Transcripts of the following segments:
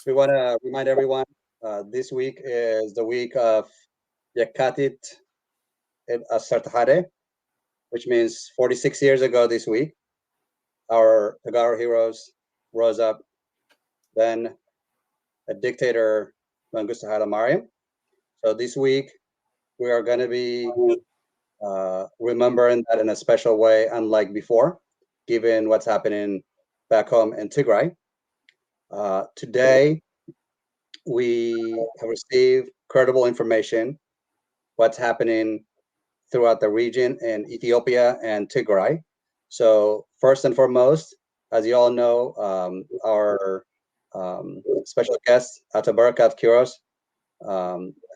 We want to remind everyone this week is the week of Yekatit Asartahade, which means 46 years ago this week, our Tagaro heroes rose up. Then a dictator, Mengistu Haile Mariam. So this week, we are going to be remembering that in a special way, unlike before, given what's happening back home in Tigray. Today, we have received credible information what's happening throughout the region in Ethiopia and Tigray. So first and foremost, as you all know, our special guest, Atabarkat Kiros,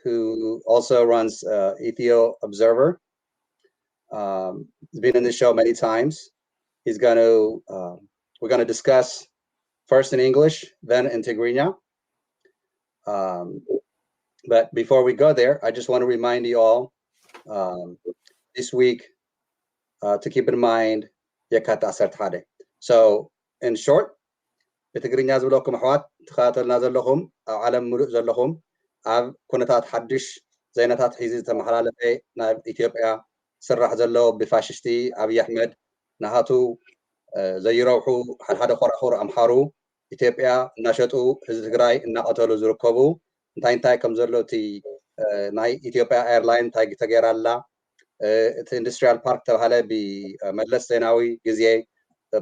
who also runs Ethio Observer, has been in the show many times. He's going to, we're going to discuss first in English, then in Tigrinya. But before we go there, I just want to remind you all this week to keep in mind Yekat Asartade. So in short, بتግርኛ ዝብለኩም ኣሕዋት ትኸታተልና ዘለኹም ኣብ ዓለም ሙሉእ ዘለኹም ኣብ ኩነታት ሓድሽ ዜናታት ሒዙ ዝተመሓላለፈ ናብ ኢትዮጵያ ስራሕ ዘሎ ብፋሽስቲ ኣብይ ኣሕመድ ናሃቱ ዘይረውሑ ሓደ ኮራኹር ኣምሓሩ ኢትዮጵያ እናሸጡ ህዝቢ ትግራይ እናቐተሉ ዝርከቡ እንታይ ከም ዘሎ እቲ ናይ ኢትዮጵያ ኤርላይን እንታይ ተገይራላ እቲ ኢንዱስትሪያል ፓርክ ተባሃለ ብመለስ ዜናዊ ግዜ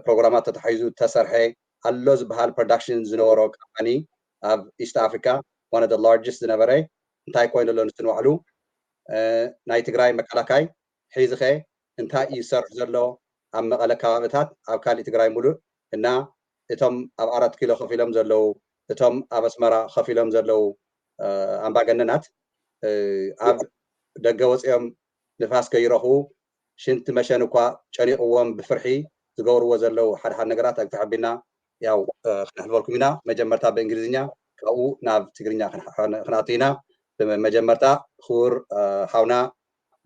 ፕሮግራማት ተታሒዙ ተሰርሐ ኣሎ ዝበሃል ፕሮዳክሽን ዝነበሮ ካምፓኒ ኣብ ኢስት ኣፍሪካ one of the largest ዝነበረ እንታይ ኮይኑ ኣሎ ንስን ባዕሉ ናይ ትግራይ መከላካይ ሒዝኸ እንታይ እዩ ዝሰርሕ ዘሎ ኣብ መቐለ ከባቢታት ኣብ ካሊእ ትግራይ ሙሉእ እና እቶም ኣብ 4 ኪሎ ከፍ ኢሎም ዘለው እቶም ኣብ ኣስመራ ከፍ ኢሎም ዘለው ኣምባገነናት ኣብ ደገ ወፂኦም ንፋስ ከይረኽቡ ሽንቲ መሸን እኳ ጨኒቕዎም ብፍርሒ ዝገብርዎ ዘለው ሓደ ነገራት ኣብ ተሓቢና ያው ክነሕልፈልኩም ኢና መጀመርታ ብእንግሊዝኛ ካብኡ ናብ ትግርኛ ክነኣቱ ኢና ብመጀመርታ ክቡር ሓውና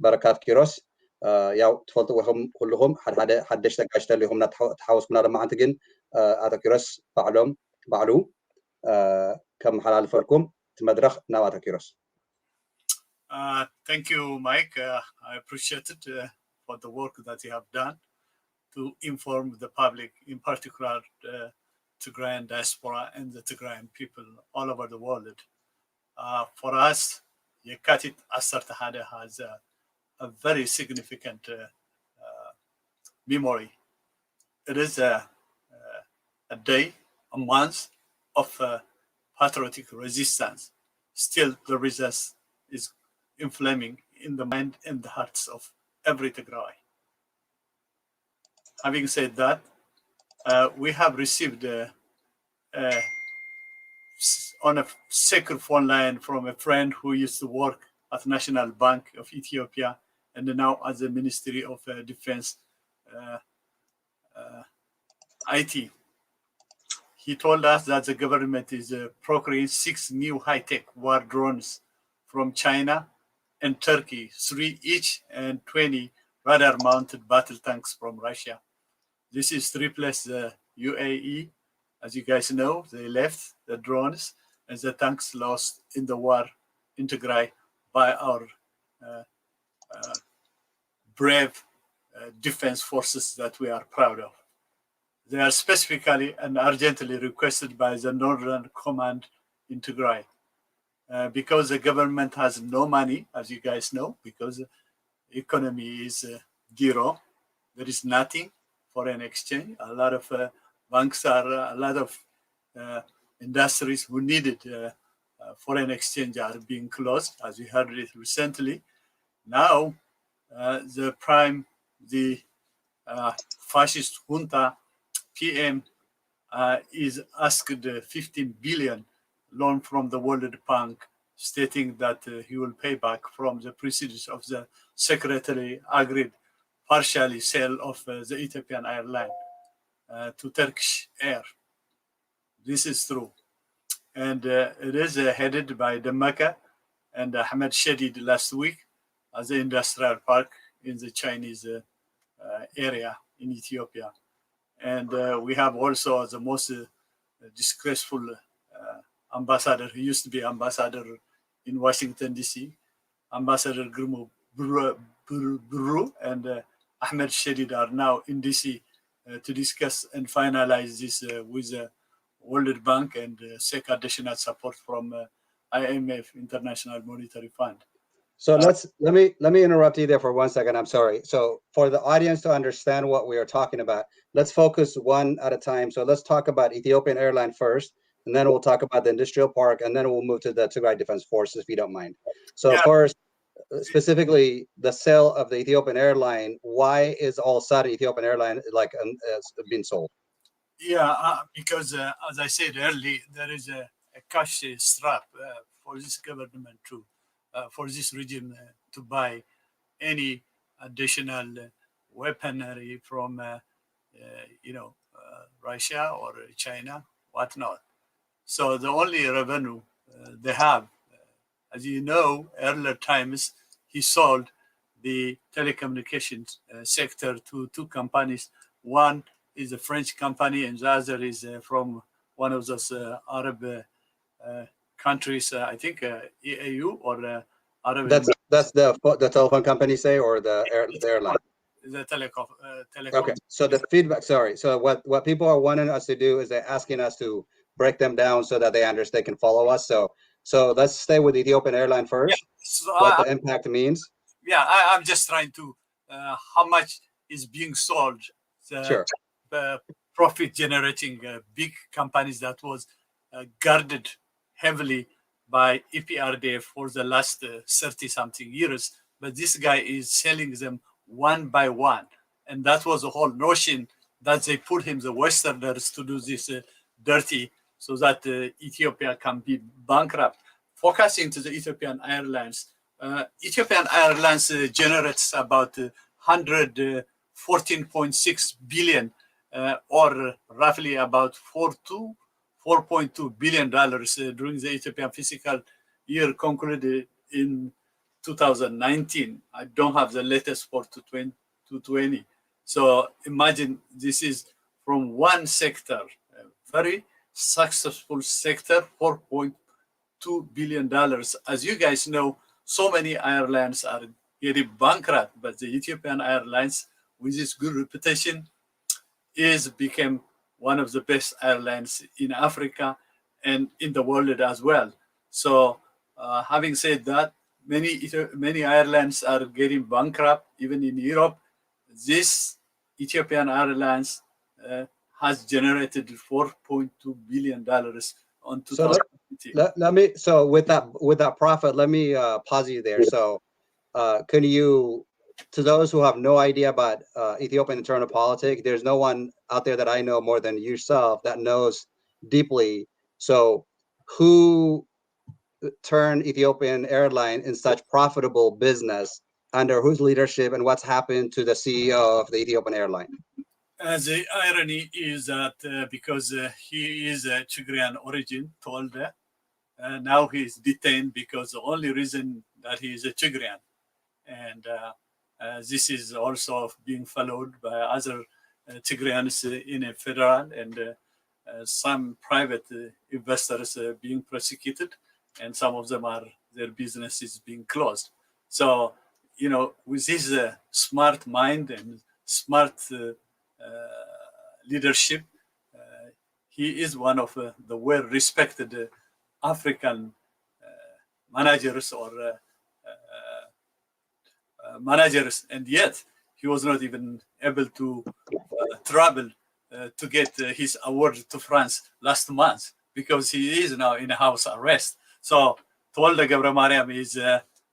በረካት ኪሮስ ያው ትፈልጥዎ ኢኹም ኩልኹም ሓደ ሓደሽቲ ተጋጅ ኢኹም እናተሓወስኩና ለማዓንቲ ግን ኣቶ ኪሮስ ባዕሉ ከመሓላልፈልኩም እቲ መድረኽ ናብ ኣቶ ኪሮስ Thank you, Mike. I appreciate it for the work that you have done to inform the public, in particular Tigrayan diaspora and the Tigrayan people all over the world. For us, Yekatit Asartahade has a very significant memory. It is a day, a month of patriotic resistance. Still, the resistance is inflaming in the mind and the hearts of every Tigray. Having said that, we have received on a secret phone line from a friend who used to work at National Bank of Ethiopia and now at the Ministry of Defense IT. He told us that the government is procuring 6 new high-tech war drones from China and Turkey, 3 each, and 20 radar-mounted battle tanks from Russia. This is to replace the UAE. As you guys know, they left the drones and the tanks lost in the war in Tigray by our brave defense forces that we are proud of. They are specifically and urgently requested by the Northern Command in Tigray. Because the government has no money, as you guys know, because the economy is zero, there is nothing foreign exchange. A lot of banks are, a lot of industries who needed foreign exchange are being closed, as we heard it recently. Now, the fascist junta PM is asked 15 billion loan from the World Bank, stating that he will pay back from the proceeds of the secretary agreed partially sale of the Ethiopian airline to Turkish Air. This is true. And it is headed by Demaka and Ahmed Shadid last week as the industrial park in the Chinese area in Ethiopia. And we have also the most disgraceful ambassador. He used to be ambassador in Washington, D.C., Ambassador Grimo Buru and Ahmed Shadid are now in D.C. To discuss and finalize this with World Bank and seek additional support from IMF, International Monetary Fund. So let me interrupt you there for 1 second. I'm sorry. So for the audience to understand what we are talking about, let's focus one at a time. So let's talk about Ethiopian Airlines first, and then we'll talk about the industrial park, and then we'll move to the Tigray Defense Forces, if you don't mind. So first, specifically the sale of the Ethiopian Airline. Why is all of a sudden Ethiopian Airline like being sold? Yeah, because as I said earlier, there is a cash strap for this government to, for this regime to buy any additional weaponry from, Russia or China, whatnot. So the only revenue they have, as you know, earlier times, he sold the telecommunications sector to two companies. One is a French company, and the other is from one of those Arab countries, I think EU or Arab. That's the telephone company, say, or the airline. The telecom. Okay, so the feedback. Sorry. So what people are wanting us to do is they're asking us to break them down so that they can follow us. So let's stay with Ethiopian Airline first. Yeah. So what the impact means. Yeah, I'm just trying to how much is being sold. Sure. Profit generating big companies that was guarded heavily by EPRDF for the last 30 something years, but this guy is selling them one by one, and that was the whole notion that they put him, the Westerners, to do this dirty so that Ethiopia can be bankrupt. Focusing to the Ethiopian Airlines, Ethiopian Airlines generates about 114.6 billion, or roughly about $4.2 billion during the Ethiopian fiscal year concluded in 2019. I don't have the latest for 2020. So imagine this is from one sector, a very successful sector, $4.2 billion. As you guys know, so many airlines are getting bankrupt, but the Ethiopian Airlines, with its good reputation, became one of the best airlines in Africa and in the world as well. So having said that, many airlines are getting bankrupt, even in Europe. This Ethiopian Airlines has generated $4.2 billion on 2020. So with that profit, let me pause you there. So can you, to those who have no idea about Ethiopian internal politics, there's no one out there that I know more than yourself that knows deeply. So who turned Ethiopian Airline in such profitable business, under whose leadership, and what's happened to the CEO of the Ethiopian Airline? The irony is that because he is a Tigrayan origin, Tolde, now he's detained because the only reason that he is a Tigrayan. And this is also being followed by other Tigrayans in a federal, and some private investors being prosecuted, and some of them their businesses being closed. So, with his smart mind and smart leadership, he is one of the well-respected African managers or managers, and yet he was not even able to travel to get his award to France last month because he is now in a house arrest. So Tewolde Gebremariem is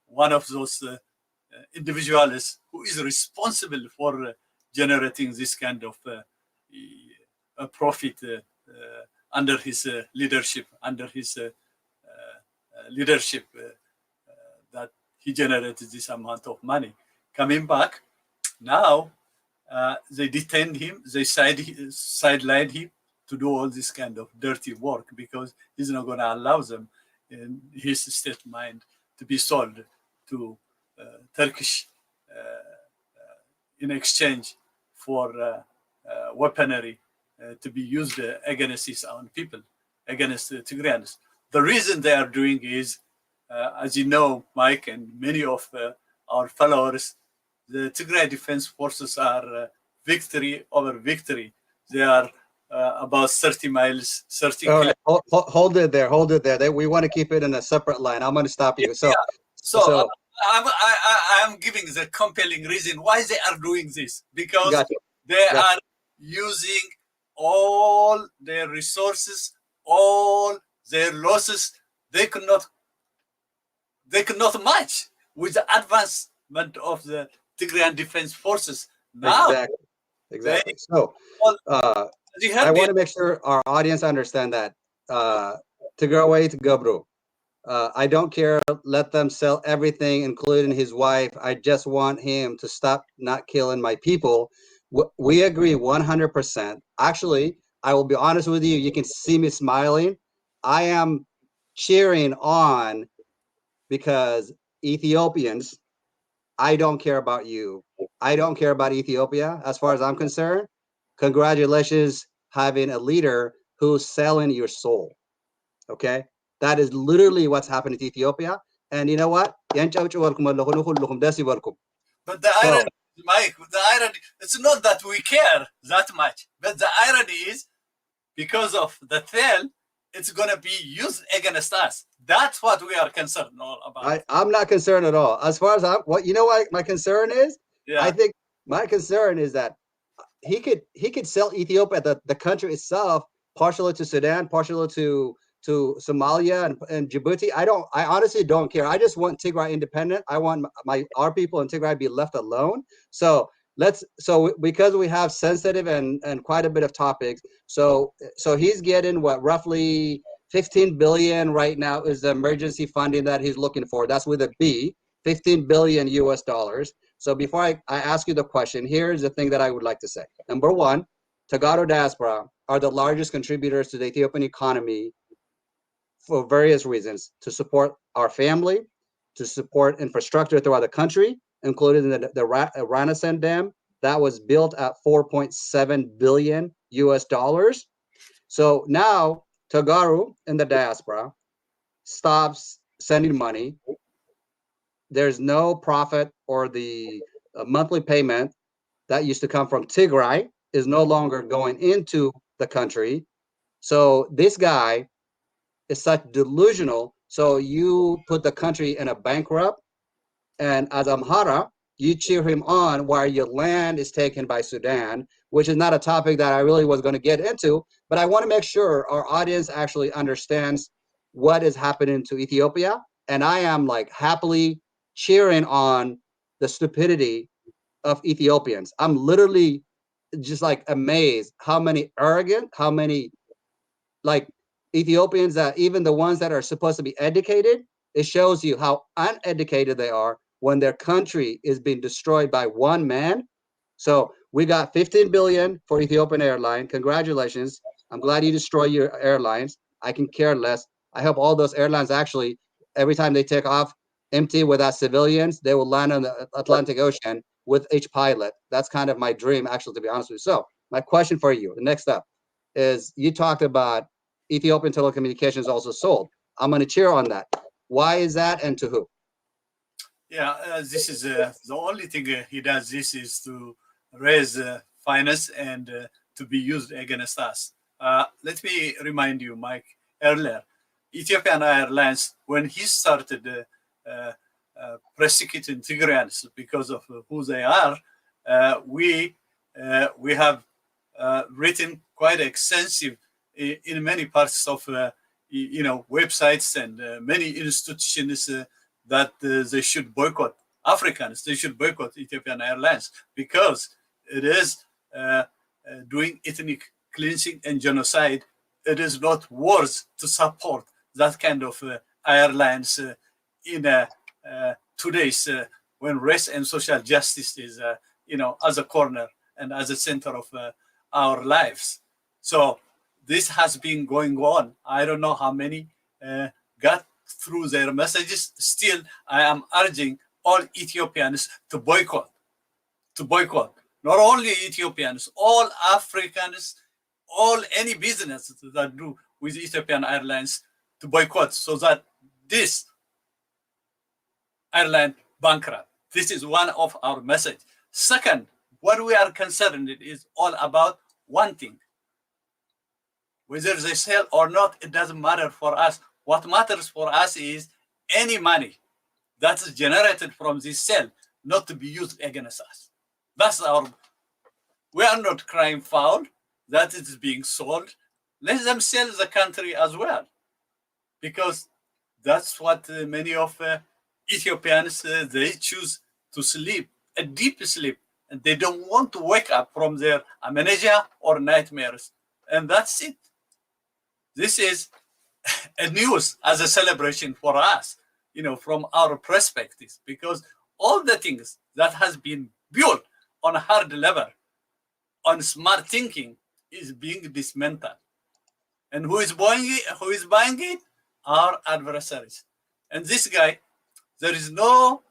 one of those individuals who is responsible for generating this kind of profit under his leadership, that he generated this amount of money. Coming back, now they detained him, they sidelined him to do all this kind of dirty work because he's not going to allow them in his state mind to be sold to Turkish in exchange for weaponry to be used against his own people, against Tigrayans. the reason they are doing is, as you know, Mike, and many of our followers, the Tigray Defense Forces are victory over victory. They are about 30 miles, 30 All kilometers. right, hold it there, hold it there. We want to keep it in a separate line. I'm going to stop you. So, So I'm giving the compelling reason why they are doing this, because gotcha. they are using all their resources, all their losses. They could not match with the advancement of the Tigrayan Defense Forces. Now, Exactly. So, you I heard want to make sure our audience understand that Tigray to Gabru. I don't care. Let them sell everything, including his wife. I just want him to stop not killing my people. We agree 100%. Actually, I will be honest with you. You can see me smiling. I am cheering on because Ethiopians, I don't care about you. I don't care about Ethiopia as far as I'm concerned. Congratulations having a leader who's selling your soul. Okay? That is literally what's happening to Ethiopia. And you know what? But the irony, Mike, the irony, it's not that we care that much, but the irony is because of the threat, it's going to be used against us. That's what we are concerned all about. I'm not concerned at all. As far as what my concern is? Yeah. I think my concern is that he could sell Ethiopia, the country itself, partially to Sudan, partially to Somalia and Djibouti. I honestly don't care. I just want Tigray independent. I want our people in Tigray be left alone. So because we have sensitive and quite a bit of topics, so he's getting what, roughly 15 billion right now is the emergency funding that he's looking for. That's with a B, 15 billion US dollars. So before I ask you the question, here's the thing that I would like to say. Number one, Tagaro diaspora are the largest contributors to the Ethiopian economy for various reasons: to support our family, to support infrastructure throughout the country, including the Ranasan Dam that was built at 4.7 billion US dollars. So now Tagaro in the diaspora stops sending money. There's no profit, or the monthly payment that used to come from Tigray is no longer going into the country. So this guy is such delusional. So you put the country in a bankrupt, and as Amhara, you cheer him on while your land is taken by Sudan, which is not a topic that I really was going to get into, but I want to make sure our audience actually understands what is happening to Ethiopia. And I am like happily cheering on the stupidity of Ethiopians. I'm literally just like amazed how many like Ethiopians, that even the ones that are supposed to be educated, it shows you how uneducated they are when their country is being destroyed by one man. So we got 15 billion for Ethiopian Airlines. Congratulations. I'm glad you destroy your airlines. I can care less. I hope all those airlines actually, every time they take off empty without civilians, they will land on the Atlantic Ocean with each pilot. That's kind of my dream, actually, to be honest with you. So my question for you, the next up, is you talked about Ethiopian telecommunications also sold. I'm going to cheer on that. Why is that, and to who? Yeah, this is the only thing he does. This is to raise finance and to be used against us. Let me remind you, Mike, earlier, Ethiopian Airlines, when he started persecuting Tigrayans because of who they are, we have written quite extensive in many parts of websites and many institutions that they should boycott Africans. They should boycott Ethiopian Airlines because it is doing ethnic cleansing and genocide. It is not worth to support that kind of airlines in today's when race and social justice is as a corner and as a center of our lives. So this has been going on. I don't know how many got through their messages. Still, I am urging all Ethiopians to boycott. Not only Ethiopians, all Africans, all any business that do with Ethiopian Airlines to boycott so that this airline bankrupt. This is one of our message. Second, what we are concerned is all about one thing. Whether they sell or not, it doesn't matter for us. What matters for us is any money that is generated from this sale not to be used against us. That's our, we are not crying foul that it is being sold. Let them sell the country as well, because that's what many of Ethiopians, they choose to sleep, a deep sleep, and they don't want to wake up from their amnesia or nightmares. And that's it. This is a news as a celebration for us, you know, from our perspectives, because all the things that has been built on a hard level, on smart thinking, is being dismantled. And who is buying it? Who is buying it? Our adversaries. And this guy, there is no,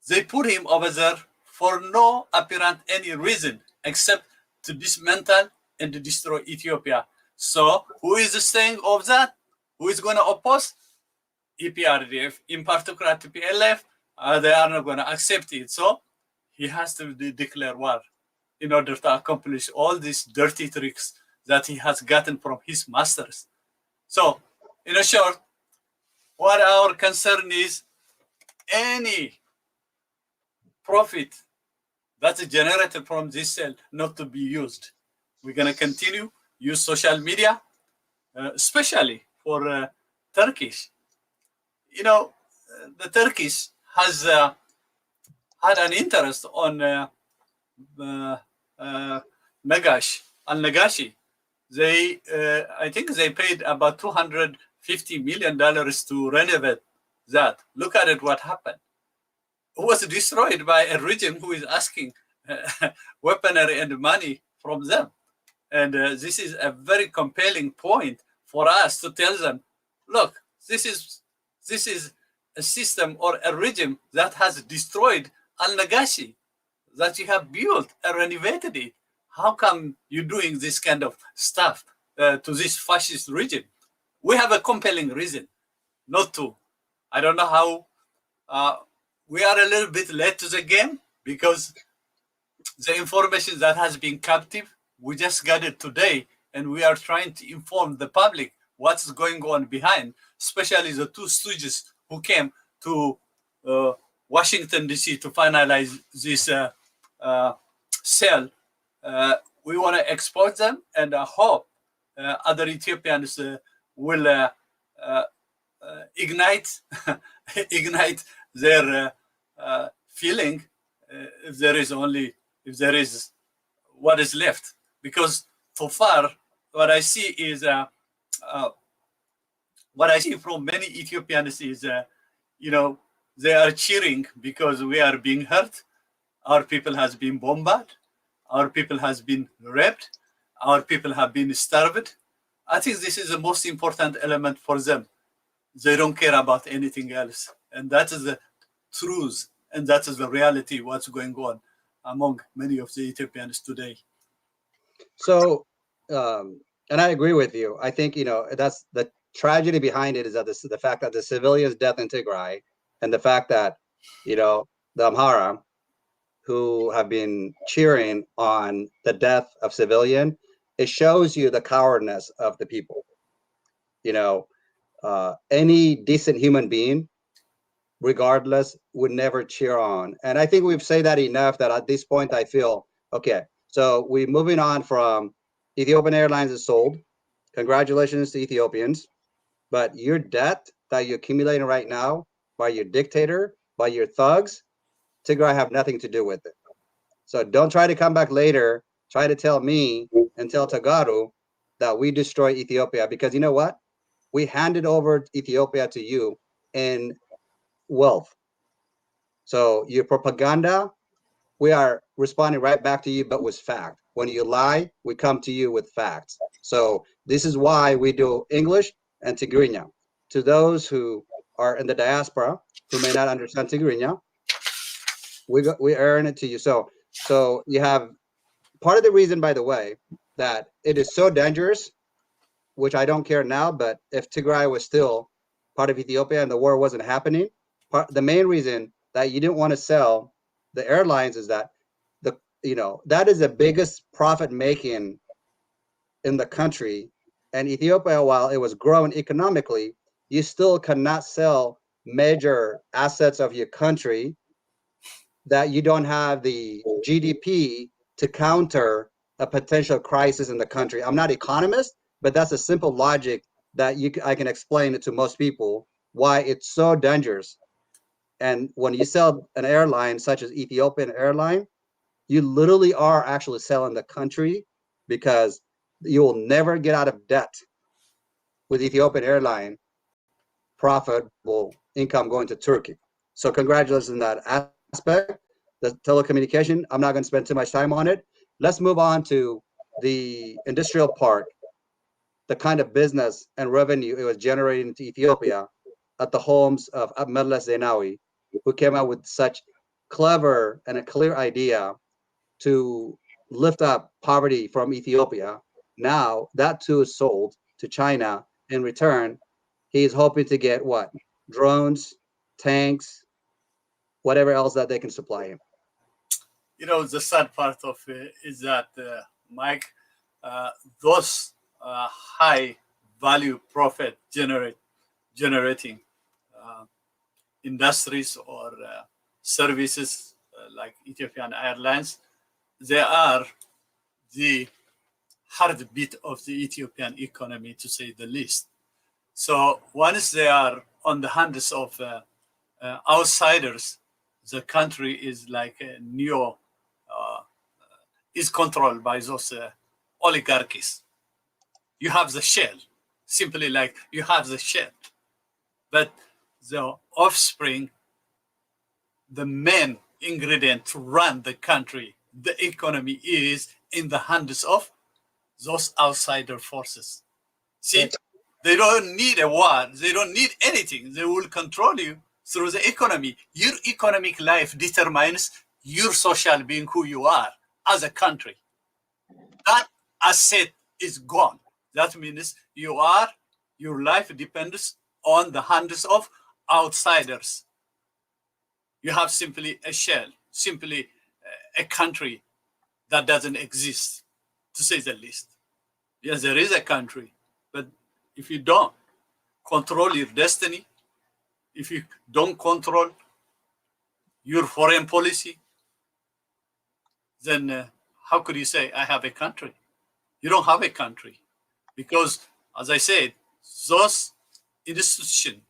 they put him over there for no apparent any reason except to dismantle and to destroy Ethiopia. So who is saying of that? Who is going to oppose? EPRDF, in particular TPLF, they are not going to accept it. So he has to declare war in order to accomplish all these dirty tricks that he has gotten from his masters. So, in a short, what our concern is, any profit that's generated from this sale not to be used. We're going to continue use social media, especially for Turkish. You know, the Turkish has had an interest on Nagashi. They, I think they paid about $250 million to renovate that. Look at it, what happened. It was destroyed by a regime who is asking weaponry and money from them. And this is a very compelling point for us to tell them, look, this is a system or a regime that has destroyed Al-Nagashi, that you have built and renovated it. How come you're doing this kind of stuff to this fascist regime? We have a compelling reason not to. I don't know how. We are a little bit late to the game because the information that has been captive, we just got it today, and we are trying to inform the public what's going on behind, especially the two stooges who came to Washington, D.C. to finalize this sale. We want to export them, and I hope other Ethiopians will ignite their feeling if there is what is left. Because so far, what I see is what I see from many Ethiopians is, you know, they are cheering because we are being hurt. Our people has been bombarded. Our people has been raped. Our people have been starved. I think this is the most important element for them. They don't care about anything else. And that is the truth. And that is the reality, what's going on among many of the Ethiopians today. So, and I agree with you. I think, you know, that's the tragedy behind it is that the fact that the civilians' death in Tigray and the fact that, you know, the Amhara who have been cheering on the death of civilian, it shows you the cowardness of the people. You know, any decent human being, regardless, would never cheer on. And I think we've said that enough that at this point I feel, okay, so we're moving on from Ethiopian Airlines is sold. Congratulations to Ethiopians. But your debt that you're accumulating right now by your dictator, by your thugs, Tigray have nothing to do with it. So don't try to come back later, try to tell me and tell Tagaru that we destroy Ethiopia, because you know what? We handed over Ethiopia to you in wealth. So your propaganda, we are responding right back to you, but with fact. When you lie, we come to you with facts. So this is why we do English and Tigrinya. To those who are in the diaspora who may not understand Tigrinya, we earn it to you. So you have part of the reason, by the way, that it is so dangerous which I don't care now, but if Tigray was still part of Ethiopia and the war wasn't happening, the main reason that you didn't want to sell the airlines is that that is the biggest profit making in the country. And Ethiopia, while it was growing economically, you still cannot sell major assets of your country that you don't have the GDP to counter a potential crisis in the country. I'm not an economist, but that's a simple logic that I can explain it to most people why it's so dangerous. And when you sell an airline such as Ethiopian Airline, you literally are actually selling the country, because you will never get out of debt with Ethiopian Airline profitable income going to Turkey. So congratulations on that aspect. The telecommunication, I'm not going to spend too much time on it. Let's move on to the industrial park, the kind of business and revenue it was generating to Ethiopia at the homes of Meles Zenawi, who came out with such clever and a clear idea to lift up poverty from Ethiopia. Now that too is sold to China. In return, he's hoping to get what? Drones, tanks, whatever else that they can supply him. The sad part of it is that, Mike, those high value profit generating industries or services like Ethiopian Airlines, they are the heartbeat of the Ethiopian economy, to say the least. So once they are on the hands of outsiders, the country is like a is controlled by those oligarchies. You have the shell, simply like you have the shell, but the offspring, the main ingredient to run the country, the economy, is in the hands of those outsider forces. See, they don't need a war. They don't need anything. They will control you through the economy. Your economic life determines your social being, who you are as a country. That asset is gone. That means your life depends on the hands of outsiders. You have simply a shell, simply a country that doesn't exist, to say the least. Yes, there is a country, but if you don't control your destiny, if you don't control your foreign policy, then how could you say, I have a country? You don't have a country, because, as I said, those institutions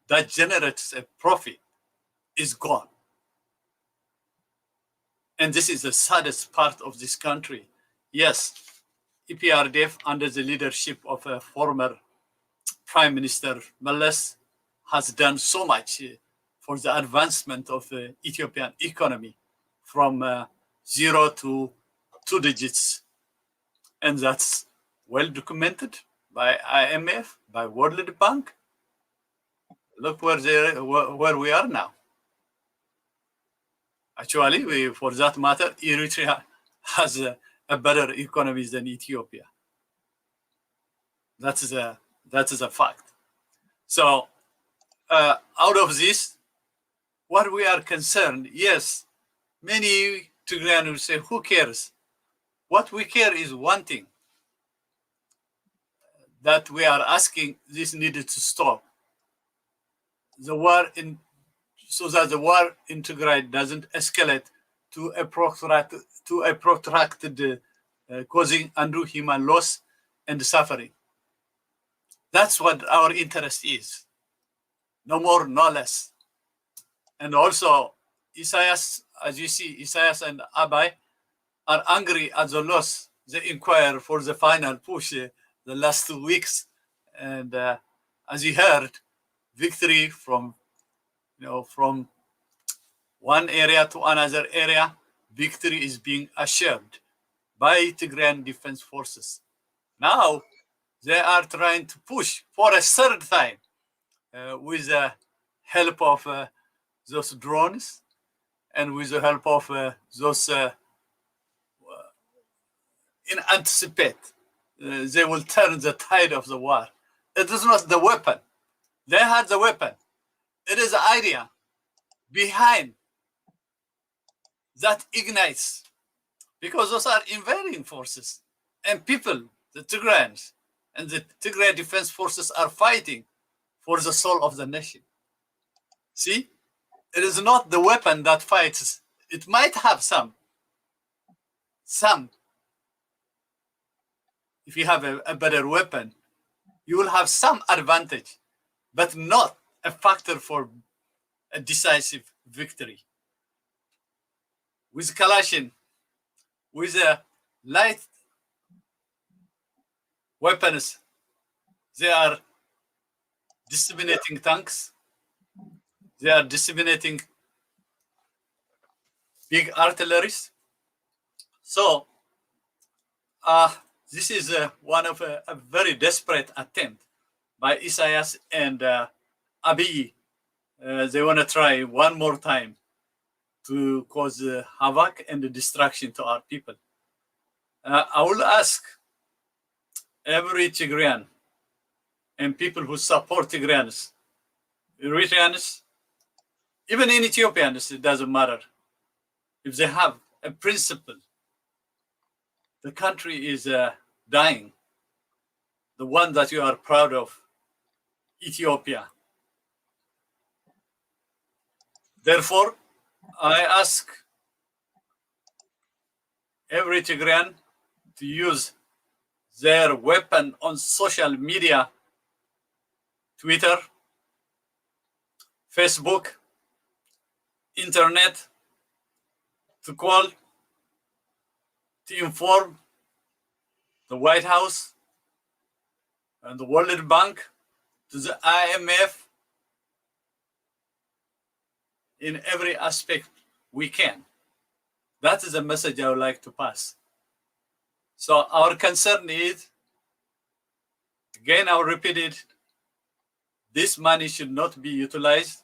that generates a profit is gone. And this is the saddest part of this country. Yes, EPRDF, under the leadership of a former Prime Minister Meles, has done so much for the advancement of the Ethiopian economy from 0 to 2 digits. And that's well documented by IMF, by World Bank. Look where we are now. Actually, for that matter, Eritrea has a better economy than Ethiopia. That is a fact. So out of this, what we are concerned, yes, many Tigrayan will say, who cares? What we care is one thing, that we are asking this needed to stop. The war so that the war in Tigray doesn't escalate to a protracted causing undue human loss and suffering. That's what our interest is. No more, no less. And also, Isaias, as you see, Isaias and Abai are angry at the loss they inquire for the final push the last 2 weeks. And as you heard, victory from one area to another area, victory is being assured by Tigrayan Defense Forces. Now, they are trying to push for a third time with the help of those drones and with the help of those anticipate they will turn the tide of the war. It is not the weapon. They had the weapon. It is the idea behind that ignites, because those are invading forces, and people, the Tigrayans and the Tigray Defense Forces, are fighting for the soul of the nation. See, it is not the weapon that fights. It might have some. If you have a better weapon, you will have some advantage, but not a factor for a decisive victory. With Kalashin, with a light weapons, they are disseminating tanks, they are disseminating big artilleries. So this is one of a very desperate attempt by Isaias and Abiy. They want to try one more time to cause havoc and destruction to our people. I will ask every Tigrayan and people who support Tigrayans, Eritreans, even in Ethiopians, it doesn't matter. If they have a principle, the country is dying. The one that you are proud of, Ethiopia. Therefore, I ask every Tigrayan to use their weapon on social media, Twitter, Facebook, internet, to call, to inform the White House and the World Bank, to the IMF, in every aspect we can. That is a message I would like to pass. So our concern is, again, I'll repeat it, this money should not be utilized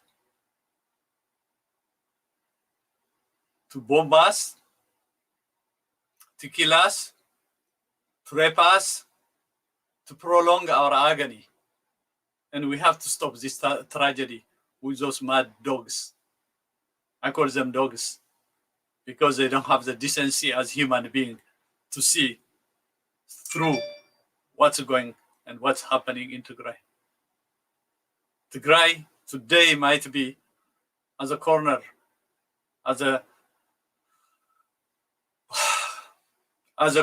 to bomb us, to kill us, to rape us, to prolong our agony. And we have to stop this tragedy with those mad dogs. I call them dogs because they don't have the decency as human beings to see through what's going and what's happening in Tigray. Tigray today might be as a corner, as a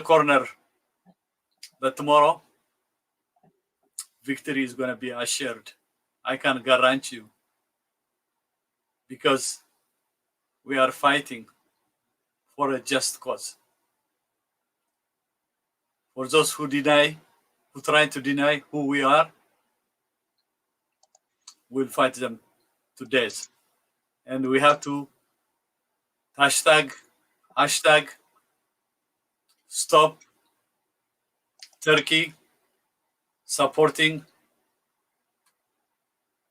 corner, but tomorrow victory is going to be assured. I can guarantee you, because we are fighting for a just cause. For those who try to deny who we are, we'll fight them to death. And we have to hashtag stop Turkey supporting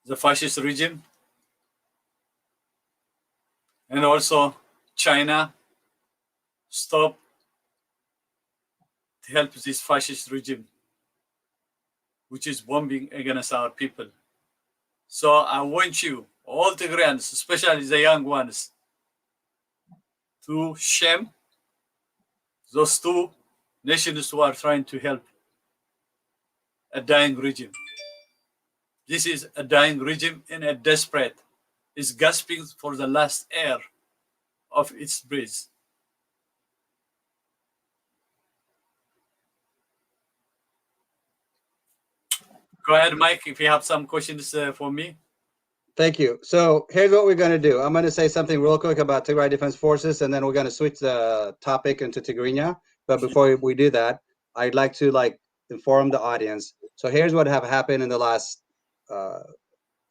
the fascist regime, and also China stop to help this fascist regime, which is bombing against our people. So I want you, all Tigrayans, especially the young ones, to shame those two nations who are trying to help a dying regime. This is a dying regime and a desperate, is gasping for the last air of its breath. Go ahead, Mike, if you have some questions for me. Thank you. So here's what we're going to do. I'm going to say something real quick about Tigray Defense Forces, and then we're going to switch the topic into Tigrinya. But before we do that, I'd like to inform the audience. So here's what have happened in the last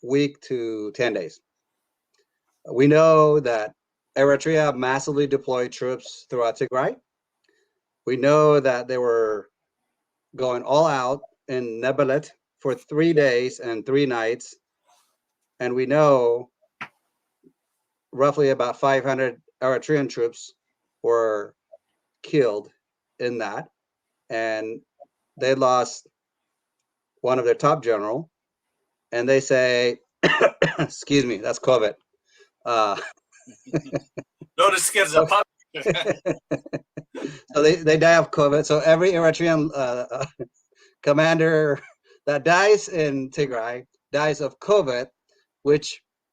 week to 10 days. We know that Eritrea massively deployed troops throughout Tigray. We know that they were going all out in Nebelet for 3 days and 3 nights. And we know roughly about 500 Eritrean troops were killed in that. And they lost one of their top general, and they say, excuse me, that's COVID. Don't scare the public. So they die of COVID. So every Eritrean commander that dies in Tigray dies of COVID,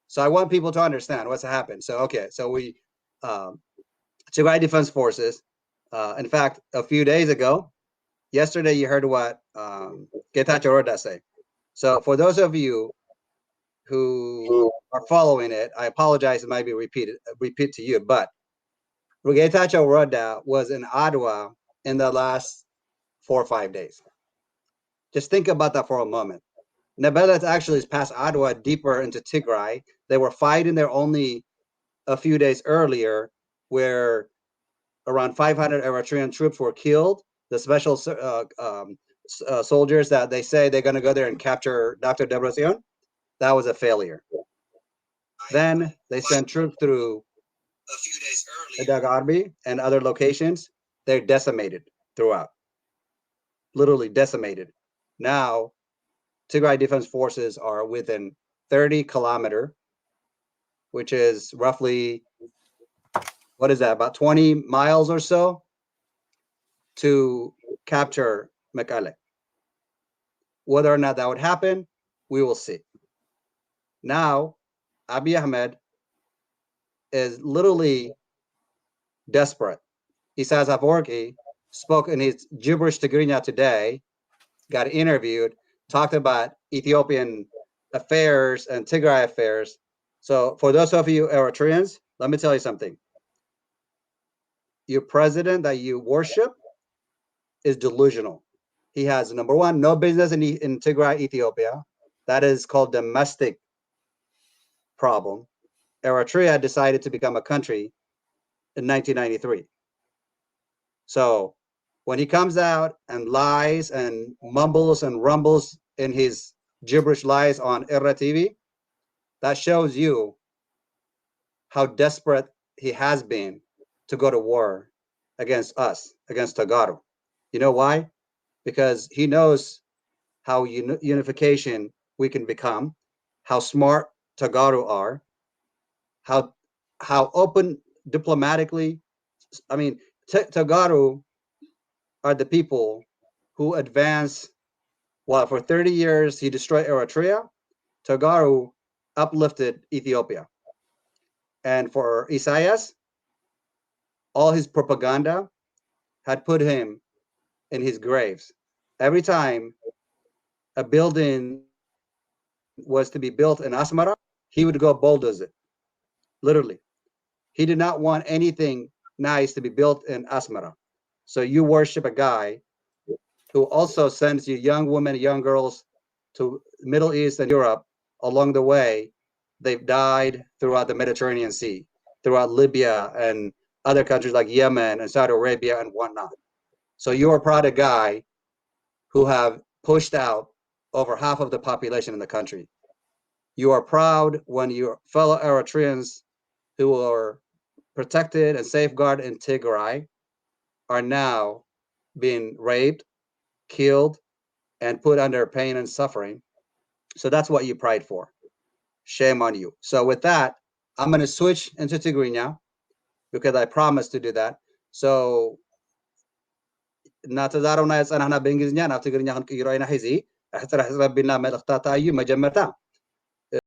so I want people to understand what's happened. So, okay, so we, Tigray Defense Forces, in fact, a few days ago, yesterday, you heard what Getachew Reda say. So for those of you who are following it, I apologize, it might be repeat to you, but Getachew Reda was in Ottawa in the last 4 or 5 days. Just think about that for a moment. Nebelet actually is past Ottawa, deeper into Tigray. They were fighting there only a few days earlier, where around 500 Eritrean troops were killed. The special soldiers that they say they're going to go there and capture Dr. Debretsion, that was a failure. Then they sent troops through a few days earlier, Dagarbi and other locations. They're decimated throughout, literally decimated. Now, Tigray Defense Forces are within 30 kilometers, which is roughly, what is that, about 20 miles or so, to capture Mekelle. Whether or not that would happen, we will see. Now, Abiy Ahmed is literally desperate. Isaias Afwerki spoke in his gibberish Tigrinya today, got interviewed, talked about Ethiopian affairs and Tigray affairs. So for those of you Eritreans, let me tell you something. Your president that you worship is delusional. He has, number one, no business in Tigray, Ethiopia. That is called domestic problem. Eritrea decided to become a country in 1993. So when he comes out and lies and mumbles and rumbles in his gibberish lies on Irra TV, that shows you how desperate he has been to go to war against us, against Tagaru. You know why? Because he knows how unification we can become, how smart Tagaru are, how open diplomatically. I mean, Tagaru are the people who advance. Well, for 30 years, he destroyed Eritrea. Tagaru uplifted Ethiopia. And for Isaias, all his propaganda had put him in his graves. Every time a building was to be built in Asmara, he would go bulldoze it, literally. He did not want anything nice to be built in Asmara. So you worship a guy who also sends you young women, young girls to Middle East and Europe. Along the way, they've died throughout the Mediterranean Sea, throughout Libya and other countries like Yemen and Saudi Arabia and whatnot. So you're a proud guy who have pushed out over half of the population in the country. You are proud when your fellow Eritreans who are protected and safeguarded in Tigray are now being raped, killed, and put under pain and suffering. So that's what you pride for. Shame on you. So with that, I'm going to switch into Tigrinya because I promised to do that. So እናተዛረብና የፀናሕና ብእንግሊዝኛ ናብ ትግርኛ ክንቅይሮ ኢና ሕዚ ሕፅረ ሕፅረ ኣቢልና መልእኽታት እዩ መጀመርታ